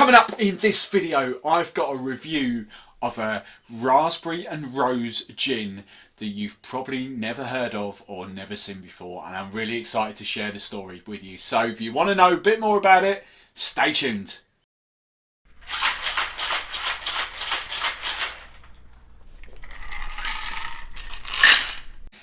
Coming up in this video, I've got a review of a raspberry and rose gin that you've probably never heard of or never seen before, and I'm really excited to share the story with you. So if you want to know a bit more about it, stay tuned.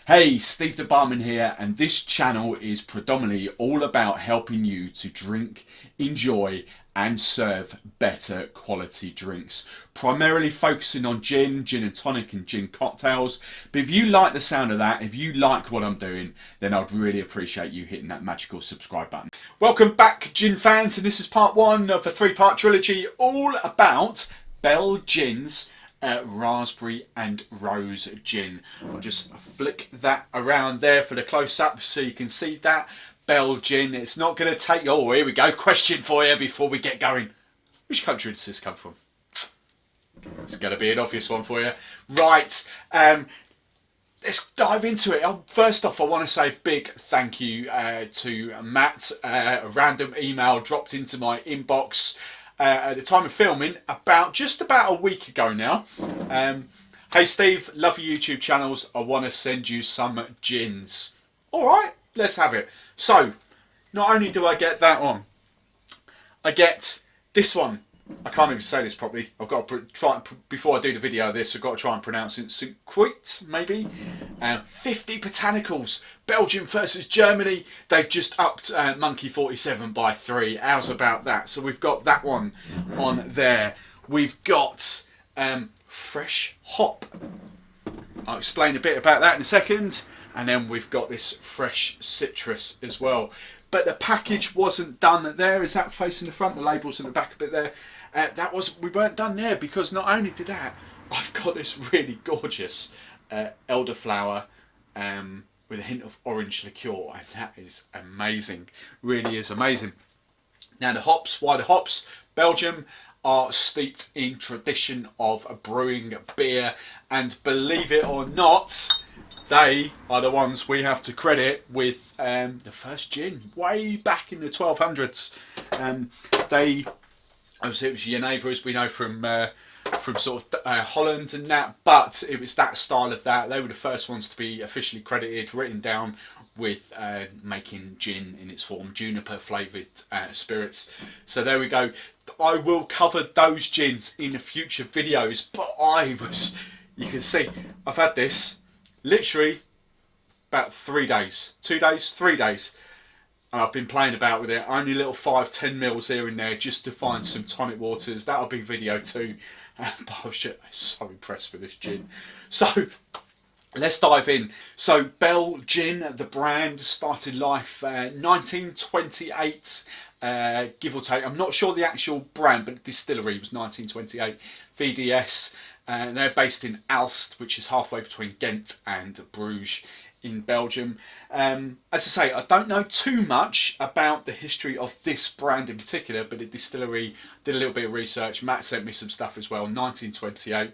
Hey, Steve the Barman here, and this channel is predominantly all about helping you to drink, enjoy and serve better quality drinks. Primarily focusing on gin, gin and tonic and gin cocktails. But if you like the sound of that, if you like what I'm doing, then I'd really appreciate you hitting that magical subscribe button. Welcome back, gin fans, and this is part one of a three-part trilogy all about Belgin's raspberry and rose gin. I'll just flick that around there for the close-up so you can see that. Belgin. It's not going to take... Oh, here we go. Question for you before we get going. Which country does this come from? It's going to be an obvious one for you. Right. Let's dive into it. First off, I want to say a big thank you to Matt. A random email dropped into my inbox at the time of filming just about a week ago now. Hey Steve, love your YouTube channels. I want to send you some gins. All right, let's have it. So, not only do I get that one, I get this one. I can't even say this properly. I've got to try, before I do the video of this, I've got to try and pronounce it. St. Croix, maybe. 50 botanicals. Belgium versus Germany. They've just upped Monkey 47 by 3. How's about that? So we've got that one on there. We've got fresh hop. I'll explain a bit about that in a second. And then we've got this fresh citrus as well. But the package wasn't done there. Is that facing the front? The label's in the back a bit there. We weren't done there because not only did that, I've got this really gorgeous elderflower with a hint of orange liqueur, and that is amazing. Really is amazing. Now the hops, why the hops? Belgium are steeped in tradition of brewing beer, and believe it or not, they are the ones we have to credit with the first gin way back in the 1200s. They, obviously it was Geneva, as we know from sort of Holland and that, but it was that style of that. They were the first ones to be officially credited, written down with making gin in its form, juniper flavoured spirits. So there we go. I will cover those gins in future videos, but you can see, I've had this literally about 3 days, 2 days, 3 days, and I've been playing about with it. Only little 5-10 mils here and there just to find some tonic waters. That'll be video 2. But I was so impressed with this gin. So let's dive in. So Belgin, the brand, started life 1928, give or take. I'm not sure the actual brand, but the distillery was 1928. VDS. They're based in Aalst, which is halfway between Ghent and Bruges in Belgium. As I say, I don't know too much about the history of this brand in particular, but the distillery did a little bit of research. Matt sent me some stuff as well. 1928,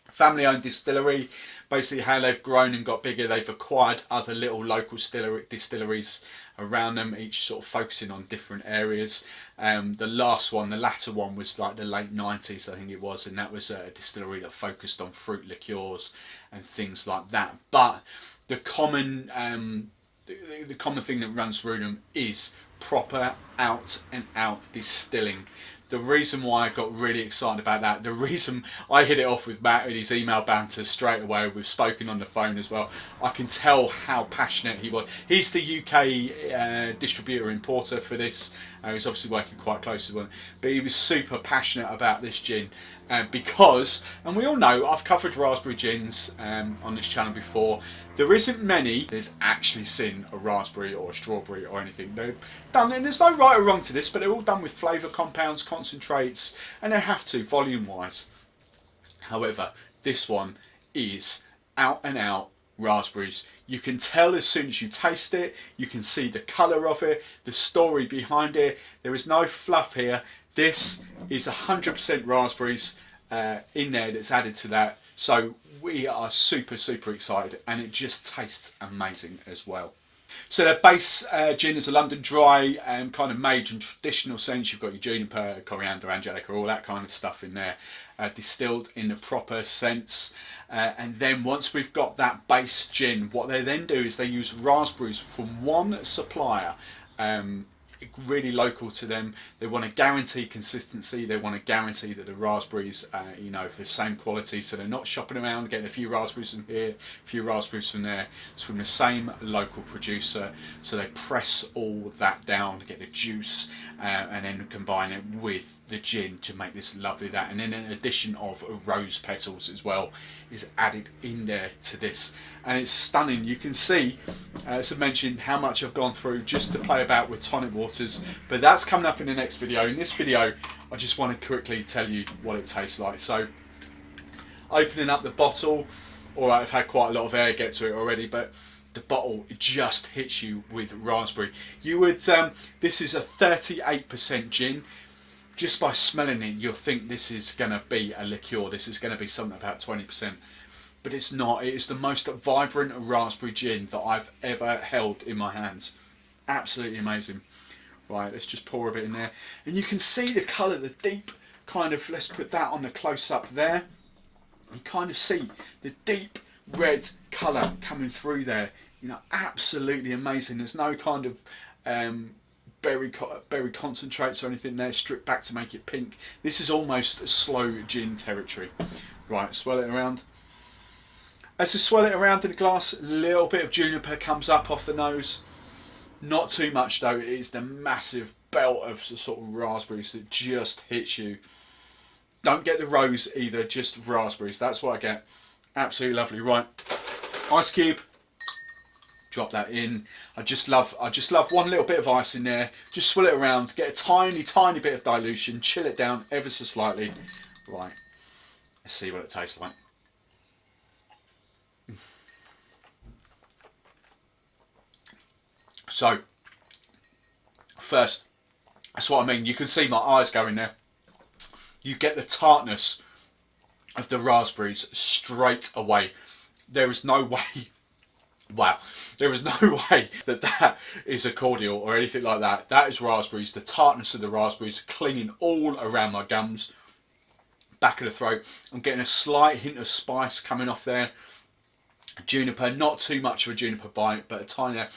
family-owned distillery. Basically, how they've grown and got bigger, they've acquired other little local distilleries around them, each sort of focusing on different areas. The latter one was like the late 90s, I think it was, and that was a distillery that focused on fruit liqueurs and things like that. But the common thing that runs through them is proper out and out distilling. The reason why I got really excited about that, the reason I hit it off with Matt in his email banter straight away, we've spoken on the phone as well, I can tell how passionate he was. He's the UK distributor importer for this. He's obviously working quite closely with him, but he was super passionate about this gin because, and we all know, I've covered raspberry gins on this channel before. There isn't many there's actually seen a raspberry or a strawberry or anything. They're done, and there's no right or wrong to this, but they're all done with flavour compounds, concentrates, and they have to, volume-wise. However, this one is out and out raspberries. You can tell as soon as you taste it, you can see the colour of it, the story behind it. There is no fluff here. This is 100% raspberries in there that's added to that. So we are super excited, and it just tastes amazing as well. So their base gin is a London dry, kind of made in traditional sense. You've got your juniper, coriander, angelica, all that kind of stuff in there, distilled in the proper sense. And then once we've got that base gin, what they then do is they use raspberries from one supplier, really local to them. They want to guarantee consistency. They want to guarantee that the raspberries, you know, for the same quality, so they're not shopping around getting a few raspberries from here, a few raspberries from there. It's from the same local producer, so they press all that down to get the juice, and then combine it with the gin to make this lovely that. And then an addition of rose petals as well is added in there to this, and it's stunning. You can see, as I mentioned, how much I've gone through just to play about with tonic waters, but that's coming up in the next video. In this video, I just want to quickly tell you what it tastes like. So, opening up the bottle, alright, I've had quite a lot of air get to it already, but the bottle just hits you with raspberry. You would, this is a 38% gin. Just by smelling it, you'll think this is going to be a liqueur. This is going to be something about 20%. But it's not. It is the most vibrant raspberry gin that I've ever held in my hands. Absolutely amazing. Right, let's just pour a bit in there. And you can see the colour, the deep kind of, let's put that on the close-up there. You kind of see the deep red colour coming through there. You know, absolutely amazing. There's no kind of berry concentrates or anything there stripped back to make it pink. This is almost slow gin territory. Right, swirl it around. As I swirl it around in the glass, a little bit of juniper comes up off the nose. Not too much though. It is the massive belt of sort of raspberries that just hits you. Don't get the rose either, just raspberries. That's what I get. Absolutely lovely. Right, ice cube. Drop that in. I just love one little bit of ice in there. Just swirl it around, get a tiny bit of dilution, chill it down ever so slightly. Right, let's see what it tastes like. So, first, that's what I mean. You can see my eyes going there. You get the tartness of the raspberries straight away. There is no way. Wow, there is no way that is a cordial or anything like that. That is raspberries. The tartness of the raspberries clinging all around my gums, back of the throat. I'm getting a slight hint of spice coming off there. Juniper, not too much of a juniper bite, but a tiny. And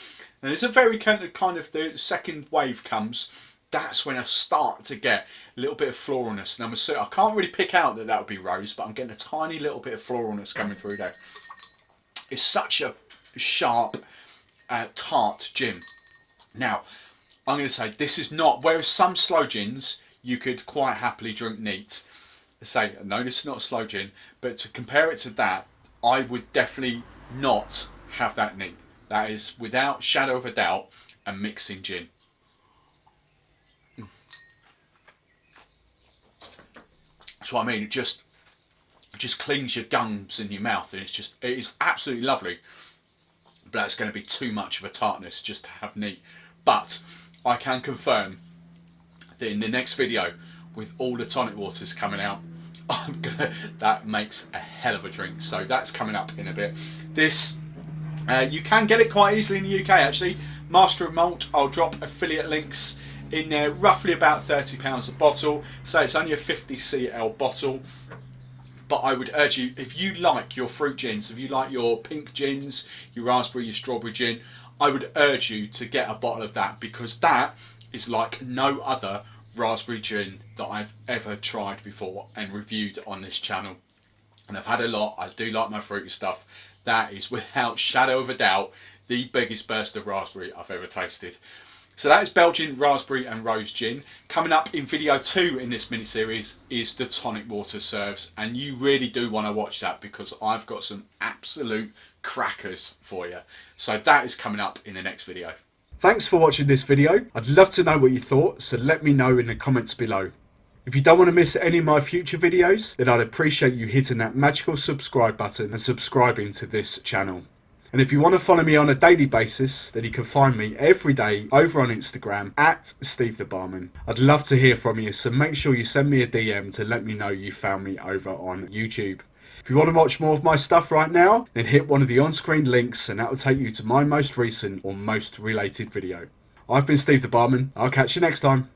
there's a very kind of the second wave comes. That's when I start to get a little bit of floralness. And I can't really pick out that would be rose, but I'm getting a tiny little bit of floralness coming through there. It's such a sharp tart gin. Now I'm going to say this is not, whereas some slow gins you could quite happily drink neat. Say no, this is not a slow gin, but to compare it to that, I would definitely not have that neat. That is without shadow of a doubt a mixing gin. That's what I mean. It just clings your gums in your mouth, and it is absolutely lovely. But that's going to be too much of a tartness just to have neat. But I can confirm that in the next video, with all the tonic waters coming out, that makes a hell of a drink. So that's coming up in a bit. This, you can get it quite easily in the UK actually. Master of Malt, I'll drop affiliate links in there, roughly about £30 a bottle. So it's only a 50cl bottle. But I would urge you, if you like your fruit gins, if you like your pink gins, your raspberry, your strawberry gin, I would urge you to get a bottle of that, because that is like no other raspberry gin that I've ever tried before and reviewed on this channel. And I've had a lot. I do like my fruity stuff. That is without shadow of a doubt the biggest burst of raspberry I've ever tasted. So that is Belgin Raspberry and Rose Gin. Coming up in video 2 in this mini-series is the tonic water serves. And you really do want to watch that, because I've got some absolute crackers for you. So that is coming up in the next video. Thanks for watching this video. I'd love to know what you thought, so let me know in the comments below. If you don't want to miss any of my future videos, then I'd appreciate you hitting that magical subscribe button and subscribing to this channel. And if you want to follow me on a daily basis, then you can find me every day over on Instagram at Steve the Barman. I'd love to hear from you, so make sure you send me a DM to let me know you found me over on YouTube. If you want to watch more of my stuff right now, then hit one of the on-screen links and that will take you to my most recent or most related video. I've been Steve the Barman. I'll catch you next time.